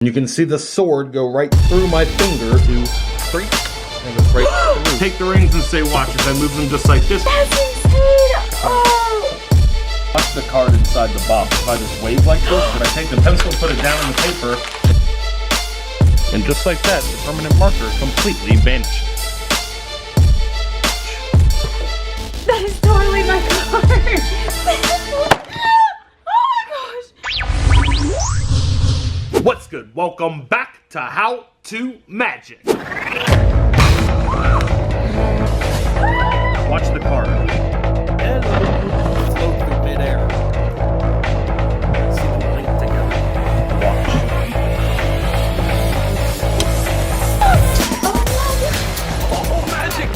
You can see the sword go right through my finger to creep and just right through. Take the rings and say watch as I move them just like this. That's insane! Oh! Watch the card inside the box. If I just wave like this, then I take the pencil, put it down on the paper, and just like that, the permanent marker completely vanishes. That is totally my card! What's good? Welcome back to How to Magic. Watch the card. And float through midair. See them link together. Watch. Oh, magic!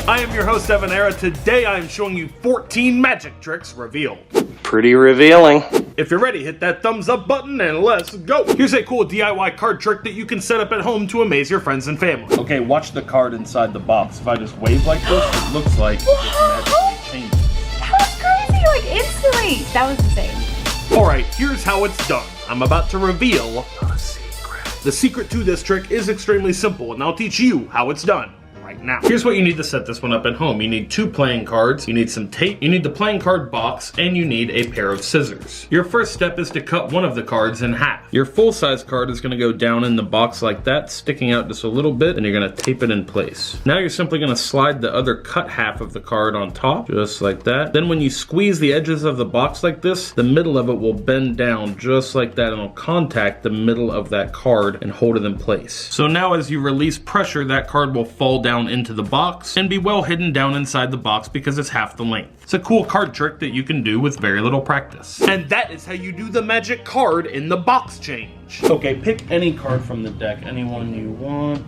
I am your host, Evan Era. Today I am showing you 14 magic tricks revealed. Pretty revealing. If you're ready, hit that thumbs up button and let's go. Here's a cool DIY card trick that you can set up at home to amaze your friends and family. Okay, watch the card inside the box. If I just wave like this, it looks like it magically changes. That was crazy, like instantly. That was insane. Alright, here's how it's done. I'm about to reveal a secret. The secret to this trick is extremely simple, and I'll teach you how it's done. Now. Here's what you need to set this one up at home. You need 2 playing cards, you need some tape, you need the playing card box, and you need a pair of scissors. Your first step is to cut one of the cards in half. Your full-size card is going to go down in the box like that, sticking out just a little bit, and you're going to tape it in place. Now you're simply going to slide the other cut half of the card on top, just like that. Then when you squeeze the edges of the box like this, the middle of it will bend down just like that, and it'll contact the middle of that card and hold it in place. So now as you release pressure, that card will fall down into the box and be well hidden down inside the box because it's half the length. It's a cool card trick that you can do with very little practice. And that is how you do the magic card in the box change. Okay, pick any card from the deck, any one you want.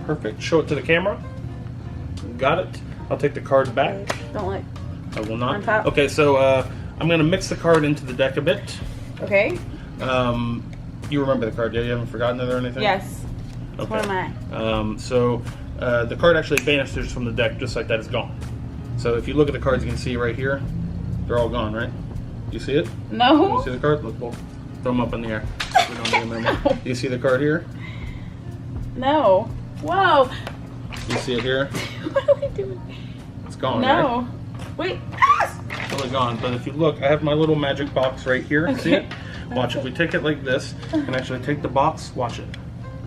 Perfect. Show it to the camera. Got it. I'll take the card back. Don't let. I will not. On top. Okay, so I'm gonna mix the card into the deck a bit. Okay. You remember the card, yeah? You haven't forgotten it or anything? Yes. Okay. What am I? The card actually vanishes from the deck just like that. It's gone. So if you look at the cards, you can see right here, they're all gone, right? You see it? No. You see the card? Look, we'll throw them up in the air. We don't need them anymore. No. Do you see the card here? No. Whoa. You see it here? What are we doing? It's gone, No. right? Wait. It's totally gone. But if you look, I have my little magic box right here. Okay. See it? Watch, if we take it like this, and actually take the box, watch it.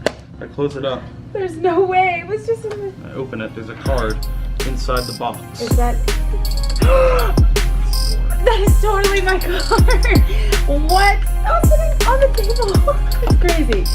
If I close it up, There's no way. It was just in the... I open it, there's a card inside the box. Is that... That is totally my card. What? I was sitting on the table. It's crazy.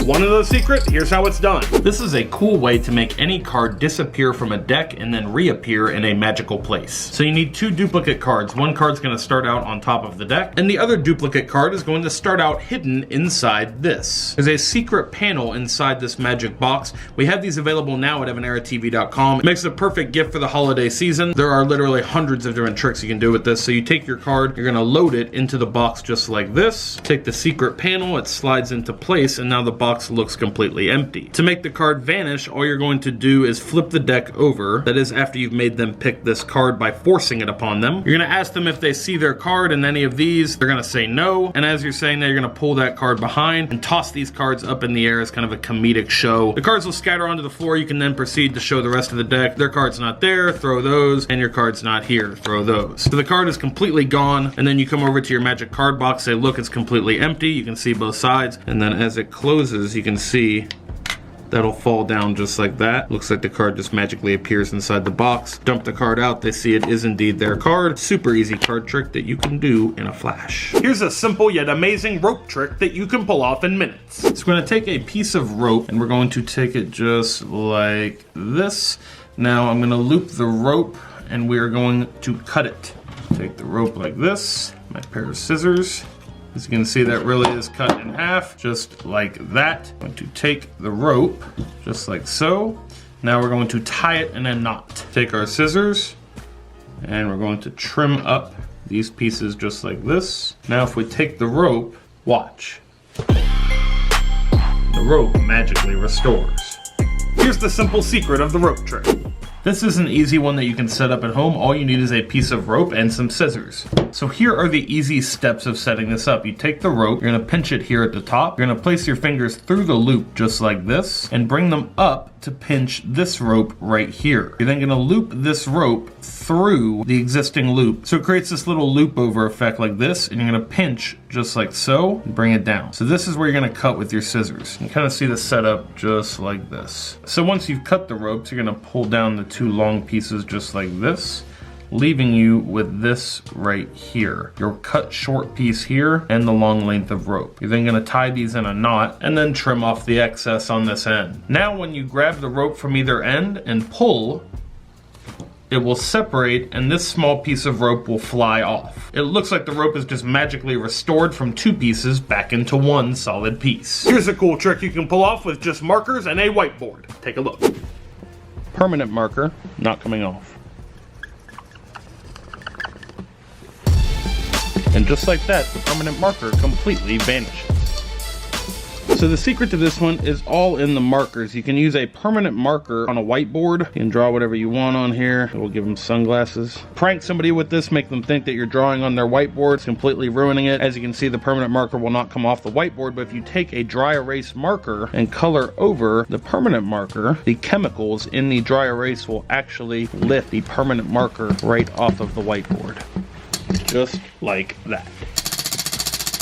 Want to know the secret? Here's how it's done. This is a cool way to make any card disappear from a deck and then reappear in a magical place. So you need 2 duplicate cards. One card's going to start out on top of the deck, and the other duplicate card is going to start out hidden inside this. There's a secret panel inside this magic box. We have these available now at evaneratv.com. It makes a perfect gift for the holiday season. There are literally hundreds of different tricks you can do with this. So you take your card, you're going to load it into the box just like this. Take the secret panel, it slides into place, and now the box looks completely empty. To make the card vanish, all you're going to do is flip the deck over. That is after you've made them pick this card by forcing it upon them. You're going to ask them if they see their card in any of these. They're going to say no. And as you're saying that, you're going to pull that card behind and toss these cards up in the air as kind of a comedic show. The cards will scatter onto the floor. You can then proceed to show the rest of the deck. Their card's not there, throw those, and your card's not here, throw those. So the card is completely gone, and then you come over to your magic card box, say, look, it's completely empty. You can see both sides, and then as it closes, you can see that'll fall down just like that. Looks like the card just magically appears inside the box. Dump the card out, they see it is indeed their card. Super easy card trick that you can do in a flash. Here's a simple yet amazing rope trick that you can pull off in minutes. So we're going to take a piece of rope and we're going to take it just like this. Now I'm going to loop the rope and we are going to cut it. Take the rope like this, my pair of scissors. As you can see, that really is cut in half, just like that. I'm going to take the rope, just like so. Now we're going to tie it in a knot. Take our scissors, and we're going to trim up these pieces just like this. Now if we take the rope, watch. The rope magically restores. Here's the simple secret of the rope trick. This is an easy one that you can set up at home. All you need is a piece of rope and some scissors. So here are the easy steps of setting this up. You take the rope, you're gonna pinch it here at the top. You're gonna place your fingers through the loop just like this and bring them up to pinch this rope right here. You're then gonna loop this rope through the existing loop. So it creates this little loop over effect like this, and you're gonna pinch just like so and bring it down. So this is where you're gonna cut with your scissors. You kind of see the setup just like this. So once you've cut the ropes, you're gonna pull down the two long pieces just like this, leaving you with this right here. Your cut short piece here and the long length of rope. You're then gonna tie these in a knot and then trim off the excess on this end. Now when you grab the rope from either end and pull, it will separate and this small piece of rope will fly off. It looks like the rope is just magically restored from two pieces back into one solid piece. Here's a cool trick you can pull off with just markers and a whiteboard. Take a look. Permanent marker, not coming off. And just like that, the permanent marker completely vanishes. So the secret to this one is all in the markers. You can use a permanent marker on a whiteboard. You can draw whatever you want on here. We'll give them sunglasses. Prank somebody with this, make them think that you're drawing on their whiteboard, completely ruining it. As you can see, the permanent marker will not come off the whiteboard, but if you take a dry erase marker and color over the permanent marker, the chemicals in the dry erase will actually lift the permanent marker right off of the whiteboard. Just like that.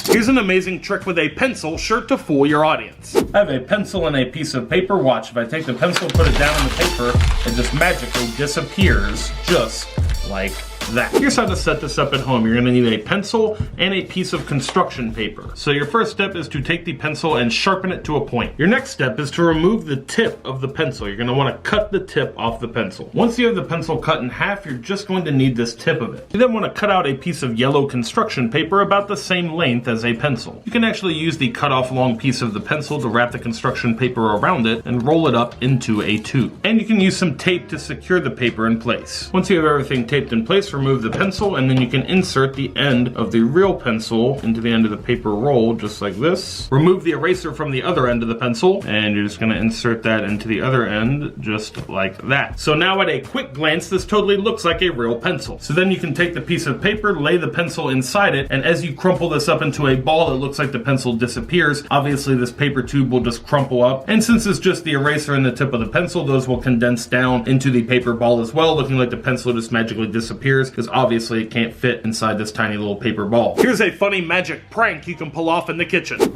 Here's an amazing trick with a pencil, sure to fool your audience. I have a pencil and a piece of paper. Watch, if I take the pencil, put it down on the paper, it just magically disappears just like that. Here's how to set this up at home. You're gonna need a pencil and a piece of construction paper. So your first step is to take the pencil and sharpen it to a point. Your next step is to remove the tip of the pencil. You're gonna wanna cut the tip off the pencil. Once you have the pencil cut in half, you're just going to need this tip of it. You then wanna cut out a piece of yellow construction paper about the same length as a pencil. You can actually use the cut off long piece of the pencil to wrap the construction paper around it and roll it up into a tube. And you can use some tape to secure the paper in place. Once you have everything taped in place, remove the pencil and then you can insert the end of the real pencil into the end of the paper roll just like this. Remove the eraser from the other end of the pencil and you're just going to insert that into the other end just like that. So now at a quick glance this totally looks like a real pencil. So then you can take the piece of paper, lay the pencil inside it, and as you crumple this up into a ball it looks like the pencil disappears. Obviously this paper tube will just crumple up, and since it's just the eraser and the tip of the pencil, those will condense down into the paper ball as well, looking like the pencil just magically disappears because obviously it can't fit inside this tiny little paper ball. Here's a funny magic prank you can pull off in the kitchen. What?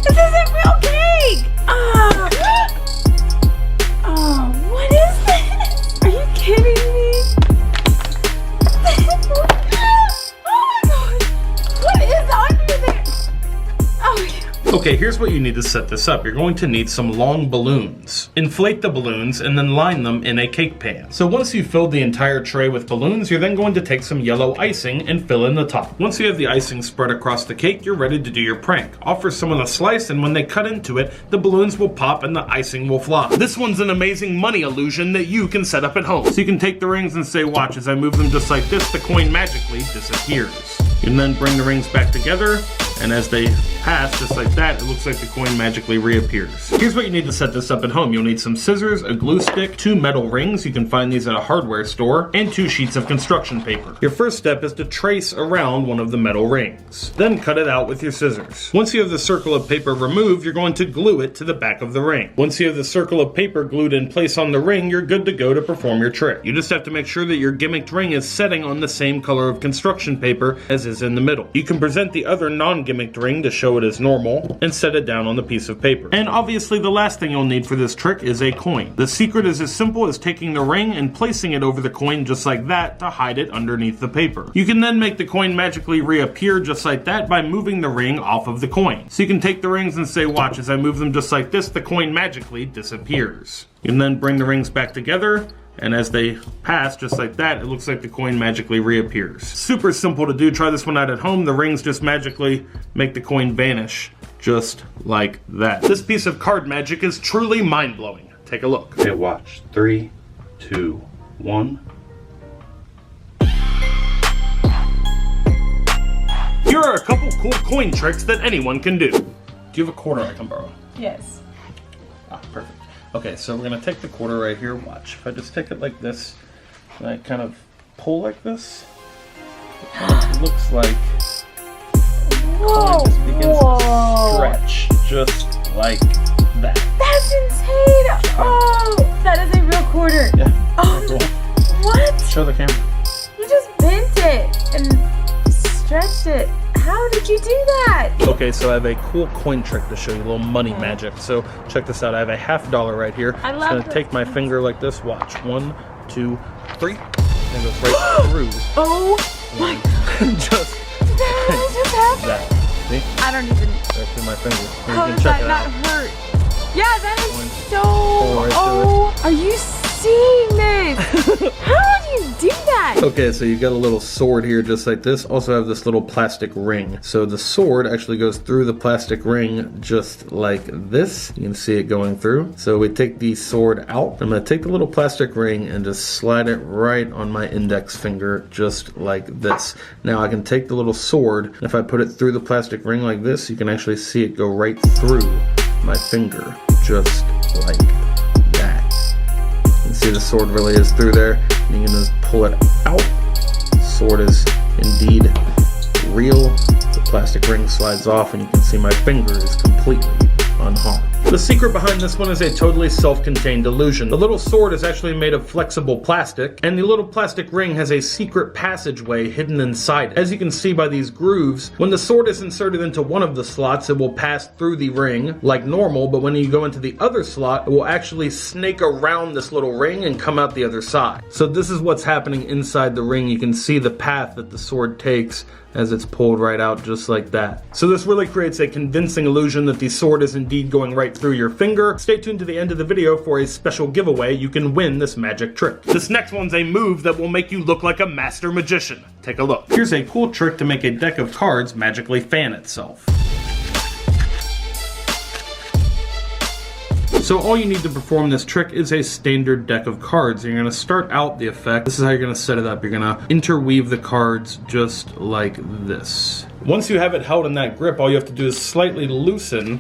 This isn't real cake! Oh, what is this? Are you kidding me? Oh my god! What is under there? Oh my god. Okay, here's what you need to set this up. You're going to need some long balloons. Inflate the balloons and then line them in a cake pan. So once you've filled the entire tray with balloons, you're then going to take some yellow icing and fill in the top. Once you have the icing spread across the cake, you're ready to do your prank. Offer someone a slice and when they cut into it, the balloons will pop and the icing will fly. This one's an amazing money illusion that you can set up at home. So you can take the rings and say, watch, as I move them just like this, the coin magically disappears. You can then bring the rings back together, and as they pass, just like that, it looks like the coin magically reappears. Here's what you need to set this up at home. You'll need some scissors, a glue stick, 2 metal rings, you can find these at a hardware store, and 2 sheets of construction paper. Your first step is to trace around one of the metal rings. Then cut it out with your scissors. Once you have the circle of paper removed, you're going to glue it to the back of the ring. Once you have the circle of paper glued in place on the ring, you're good to go to perform your trick. You just have to make sure that your gimmicked ring is setting on the same color of construction paper as is in the middle. You can present the other non-gimmicked ring to show it as normal and set it down on the piece of paper. And obviously the last thing you'll need for this trick is a coin. The secret is as simple as taking the ring and placing it over the coin just like that to hide it underneath the paper. You can then make the coin magically reappear just like that by moving the ring off of the coin. So you can take the rings and say, watch, as I move them just like this, the coin magically disappears. You can then bring the rings back together, and as they pass, just like that, it looks like the coin magically reappears. Super simple to do. Try this one out at home. The rings just magically make the coin vanish, just like that. This piece of card magic is truly mind-blowing. Take a look. Okay, watch. 3, 2, 1. Here are a couple cool coin tricks that anyone can do. Do you have a quarter I can borrow? Yes. Ah, perfect. Okay, so we're gonna take the quarter right here. Watch. If I just take it like this, and I kind of pull like this, it kind of looks like Whoa! just begins Whoa! to stretch, just like that. That's insane! Oh, that is a real quarter. Yeah. Oh, Cool. what? Show the camera. You just bent it and stretched it. How did you do that? Okay, so I have a cool coin trick to show you, a little money magic. So check this out. I have a $50 right here. I I'm love gonna this. take my finger like this. Watch. 1, 2, 3. And it goes right through. Oh my God. Just That just happened. that. See? I don't even. Right through my finger. Here, How you does can check that it not out. hurt? Yeah, that is so. right through Oh, are you seeing this? How do you do that? Okay, so you got a little sword here just like this. Also have this little plastic ring. So the sword actually goes through the plastic ring just like this. You can see it going through. So we take the sword out. I'm gonna take the little plastic ring and just slide it right on my index finger just like this. Now I can take the little sword, and if I put it through the plastic ring like this, you can actually see it go right through my finger just like that. You can see the sword really is through there, and you can just pull it out. The sword is indeed real. The plastic ring slides off, and you can see my finger is completely unharmed. The secret behind this one is a totally self-contained illusion. The little sword is actually made of flexible plastic, and the little plastic ring has a secret passageway hidden inside it. As you can see by these grooves, when the sword is inserted into one of the slots, it will pass through the ring like normal, but when you go into the other slot, it will actually snake around this little ring and come out the other side. So this is what's happening inside the ring. You can see the path that the sword takes as it's pulled right out just like that. So this really creates a convincing illusion that the sword is indeed going right through your finger. Stay tuned to the end of the video for a special giveaway. You can win this magic trick. This next one's a move that will make you look like a master magician. Take a look. Here's a cool trick to make a deck of cards magically fan itself. So all you need to perform this trick is a standard deck of cards. You're going to start out the effect. This is how you're going to set it up. You're going to interweave the cards just like this. Once you have it held in that grip, all you have to do is slightly loosen,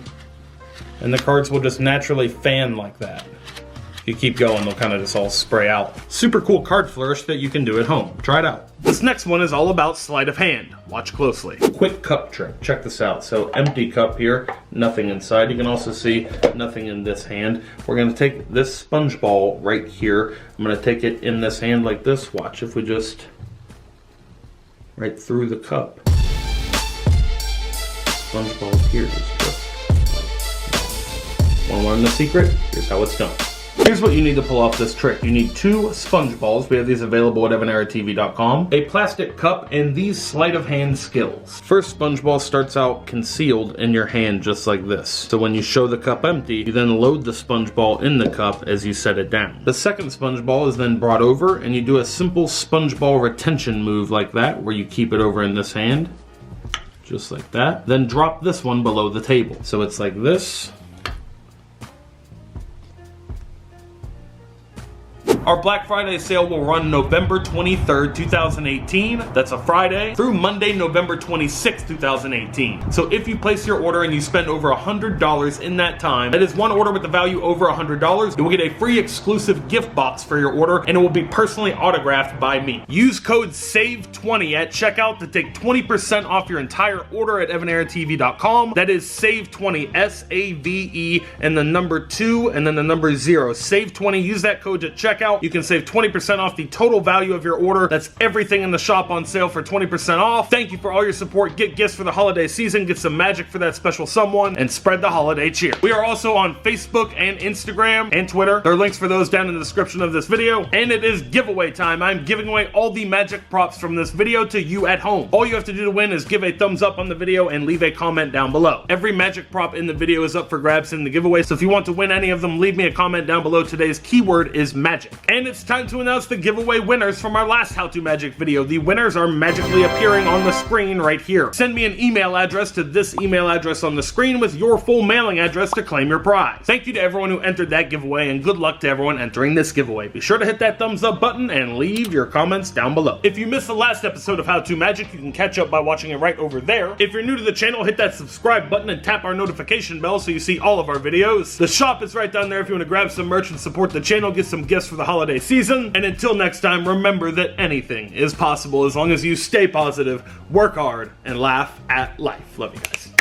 and the cards will just naturally fan like that. If you keep going, they'll kind of just all spray out. Super cool card flourish that you can do at home. Try it out. This next one is all about sleight of hand. Watch closely. Quick cup trick. Check this out. So empty cup here, nothing inside. You can also see nothing in this hand. We're going to take this sponge ball right here. I'm going to take it in this hand like this. Watch if we just right through the cup. Sponge ball here is just like that. Want to learn the secret? Here's how it's done. Here's what you need to pull off this trick. You need 2 sponge balls. We have these available at evanera.tv.com. A plastic cup and these sleight of hand skills. First sponge ball starts out concealed in your hand just like this. So when you show the cup empty, you then load the sponge ball in the cup as you set it down. The second sponge ball is then brought over and you do a simple sponge ball retention move like that where you keep it over in this hand. Just like that. Then drop this one below the table. So it's like this. Our Black Friday sale will run November 23rd, 2018. That's a Friday through Monday, November 26th, 2018. So if you place your order and you spend over $100 in that time, that is one order with the value over $100, you will get a free exclusive gift box for your order and it will be personally autographed by me. Use code SAVE20 at checkout to take 20% off your entire order at evanera.tv.com. That is SAVE20, S-A-V-E, and the number 2 and then the number 0. SAVE20, use that code at checkout. You can save 20% off the total value of your order. That's everything in the shop on sale for 20% off. Thank you for all your support. Get gifts for the holiday season, get some magic for that special someone, and spread the holiday cheer. We are also on Facebook and Instagram and Twitter. There are links for those down in the description of this video. And it is giveaway time. I'm giving away all the magic props from this video to you at home. All you have to do to win is give a thumbs up on the video and leave a comment down below. Every magic prop in the video is up for grabs in the giveaway, so if you want to win any of them, leave me a comment down below. Today's keyword is magic. And it's time to announce the giveaway winners from our last How to Magic video. The winners are magically appearing on the screen right here. Send me an email address to this email address on the screen with your full mailing address to claim your prize. Thank you to everyone who entered that giveaway, and good luck to everyone entering this giveaway. Be sure to hit that thumbs up button and leave your comments down below. If you missed the last episode of How to Magic, you can catch up by watching it right over there. If you're new to the channel, hit that subscribe button and tap our notification bell so you see all of our videos. The shop is right down there if you want to grab some merch and support the channel, get some gifts for the holiday season. And until next time, remember that anything is possible as long as you stay positive, work hard, and laugh at life. Love you guys.